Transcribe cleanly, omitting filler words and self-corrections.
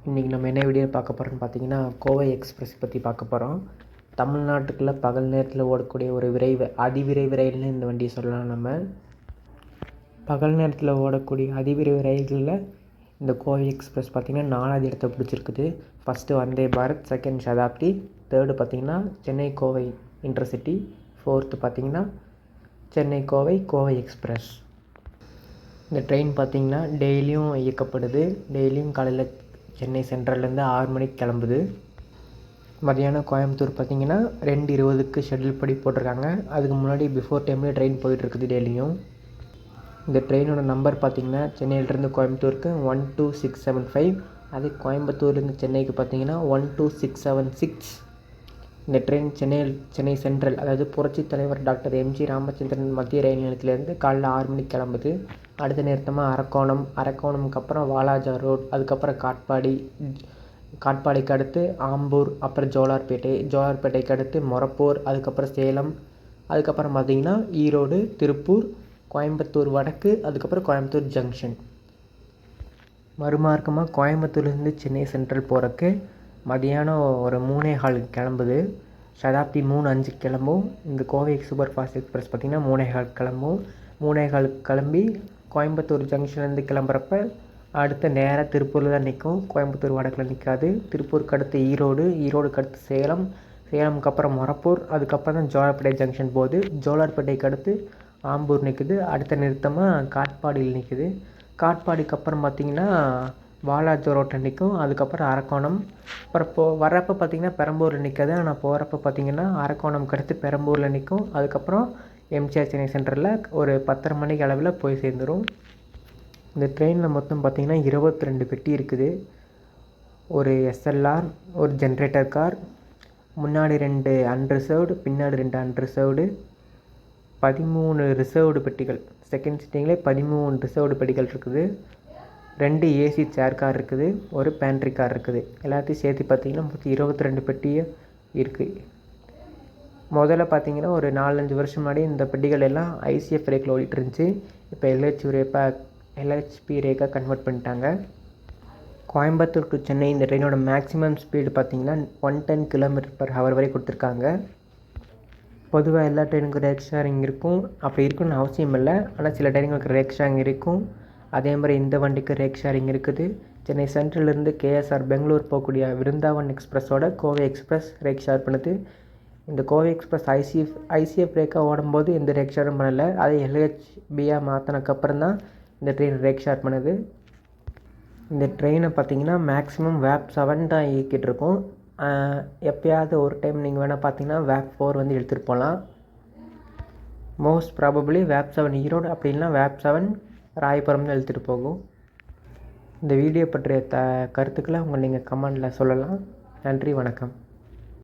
இன்றைக்கி நம்ம என்ன வீடியோ பார்க்க போகிறோம்னு பார்த்தீங்கன்னா, கோவை எக்ஸ்பிரஸ் பற்றி பார்க்க போகிறோம். தமிழ்நாட்டுக்குள்ளே பகல் நேரத்தில் ஓடக்கூடிய ஒரு அதிவிரைவு ரயில்னு இந்த வண்டியை சொல்லலாம். நம்ம பகல் நேரத்தில் ஓடக்கூடிய அதிவிரைவு ரயில்களில் இந்த கோவை எக்ஸ்பிரஸ் பார்த்திங்கன்னா 4வது இடத்த பிடிச்சிருக்குது. First Vande Bharat, second Shatabdi, third பார்த்திங்கன்னா சென்னை கோவை இன்டர்சிட்டி, ஃபோர்த்து பார்த்திங்கன்னா சென்னை கோவை எக்ஸ்பிரஸ். இந்த ட்ரெயின் பார்த்திங்கன்னா டெய்லியும் இயக்கப்படுது. டெய்லியும் காலையில் சென்னை சென்ட்ரல்லேருந்து 6 மணிக்கு கிளம்புது. மதியானம் கோயம்புத்தூர் பார்த்திங்கன்னா 2:20க்கு ஷெட்யூல் படி போட்டிருக்காங்க. அதுக்கு முன்னாடி பிஃபோர் டைமில் ட்ரெயின் போயிட்டுருக்குது டெய்லியும். இந்த ட்ரெயினோட நம்பர் பார்த்திங்கன்னா சென்னையிலேருந்து கோயம்புத்தூருக்கு 12675. அதே கோயம்புத்தூர்லேருந்து சென்னைக்கு பார்த்திங்கன்னா 12676. இந்த ட்ரெயின் சென்னை சென்ட்ரல், அதாவது புரட்சித் தலைவர் டாக்டர் எம்ஜி ராமச்சந்திரன் மத்திய ரயில் நிலையத்திலேருந்து காலைல 6 மணிக்கு கிளம்புது. அடுத்த நிறுத்தமாக அரக்கோணம்க்கு அப்புறம் வாலாஜா ரோட், அதுக்கப்புறம் காட்பாடிக்கு அடுத்து ஆம்பூர், அப்புறம் ஜோலார்பேட்டைக்கு அடுத்து மொரப்பூர், அதுக்கப்புறம் சேலம், அதுக்கப்புறம் பார்த்திங்கன்னா ஈரோடு, திருப்பூர், கோயம்புத்தூர் வடக்கு, அதுக்கப்புறம் கோயம்புத்தூர் ஜங்ஷன். மறுமார்க்கமாக கோயம்புத்தூர்லேருந்து சென்னை சென்ட்ரல் போகிறக்கு மதியானம் ஒரு 3:15 கிளம்புது. சதாப்தி 3:05 கிளம்பும். இந்த கோவை சூப்பர் ஃபாஸ்ட் எக்ஸ்பிரஸ் பார்த்திங்கன்னா 3:15 கிளம்பும். 3:15 கிளம்பி கோயம்புத்தூர் ஜங்ஷன்லேருந்து கிளம்புறப்ப அடுத்த நேராக திருப்பூரில் தான் நிற்கும். கோயம்புத்தூர் வடக்கில் நிற்காது. திருப்பூருக்கு அடுத்து ஈரோடுக்கு அடுத்து சேலமுக்கு அப்புறம் மொரப்பூர், அதுக்கப்புறம் தான் ஜோலார்பேட்டை ஜங்ஷன் போகுது. ஜோலார்பேட்டைக்கு அடுத்து ஆம்பூர் நிற்குது. அடுத்த நிறுத்தமாக காட்பாடியில் நிற்குது. காட்பாடிக்கு அப்புறம் பார்த்திங்கன்னா வாலாஜா ரோட்டில் நிற்கும். அதுக்கப்புறம் அரக்கோணம். அப்புறம் வர்றப்போ பார்த்திங்கன்னா பெரம்பூரில் நிற்காது. ஆனால் போகிறப்ப பார்த்திங்கன்னா அரக்கோணம்க்கு அடுத்து பெரம்பூரில் நிற்கும். அதுக்கப்புறம் எம்ஜிஆர் சென்னை சென்டரில் ஒரு 10:30 மணிக்கு அளவில் போய் சேர்ந்துடும். இந்த ட்ரெயினில் மொத்தம் பார்த்திங்கன்னா 22 பெட்டி இருக்குது. ஒரு எஸ்எல்ஆர், ஒரு ஜென்ரேட்டர் கார், முன்னாடி 2 அன்ரிசர்வ்டு, பின்னாடி 2 அன்ரிசர்வ்டு, 13 ரிசர்வ்டு பெட்டிகள். செகண்ட் சிட்டிங்கில் 13 ரிசர்வ்டு பெட்டிகள் இருக்குது. 2 ஏசி சேர் கார் இருக்குது. ஒரு பேண்ட்ரி கார் இருக்குது. எல்லாத்தையும் சேர்த்து பார்த்திங்கன்னா மொத்தம் 22 பெட்டியே இருக்குது. முதல்ல பார்த்திங்கன்னா ஒரு 4-5 வருஷம் முன்னாடி இந்த பெட்டிகள் எல்லாம் ஐசிஎஃப் ரேக்கில் ஓடிட்டு இருந்துச்சு. இப்போ எல்ஹெச்பி ரேக்காக கன்வெர்ட் பண்ணிட்டாங்க. கோயம்புத்தூர் டு சென்னை இந்த ட்ரெயினோட மேக்ஸிமம் ஸ்பீடு பார்த்திங்கன்னா 110 km/h வரை கொடுத்துருக்காங்க. பொதுவாக எல்லா ட்ரெயினுக்கும் ரேக் ஷேரிங் இருக்கும். அப்படி இருக்குன்னு அவசியம் இல்லை. ஆனால் சில ட்ரெயினுங்களுக்கு ரேக் ஷேரிங் இருக்கும். அதே மாதிரி இந்த வண்டிக்கு ரேக் ஷேரிங் இருக்குது. சென்னை சென்ட்ரல்லேருந்து கேஎஸ்ஆர் பெங்களூர் போகக்கூடிய விருந்தாவன் எக்ஸ்பிரஸோட கோவை எக்ஸ்பிரஸ் ரேக் ஷேர் பண்ணுது. இந்த கோவை எக்ஸ்பிரஸ் ஐசிஎஃப் ரேக்காக ஓடும்போது எந்த ரேக் ஷேரும் பண்ணலை. அதை எல்ஹெச்பியாக மாற்றினக்கப்புறம் தான் இந்த ட்ரெயின் ரேக் ஷேர் பண்ணுது. இந்த ட்ரெயினை பார்த்திங்கன்னா மேக்ஸிமம் வேப் 7 தான் இயக்கிட்டு இருக்கோம். எப்போயாவது ஒரு டைம் நீங்கள் வேணால் பார்த்தீங்கன்னா வேப் 4 வந்து எடுத்துகிட்டு போகலாம். மோஸ்ட் ப்ராபப்ளி வேப் 7 ஈரோடு, அப்படின்னா வேப் 7 ராயபுரம் தான் எழுத்துட்டு போகும். இந்த வீடியோ பற்றிய கருத்துக்களை நீங்கள் கமெண்டில் சொல்லலாம். நன்றி, வணக்கம்.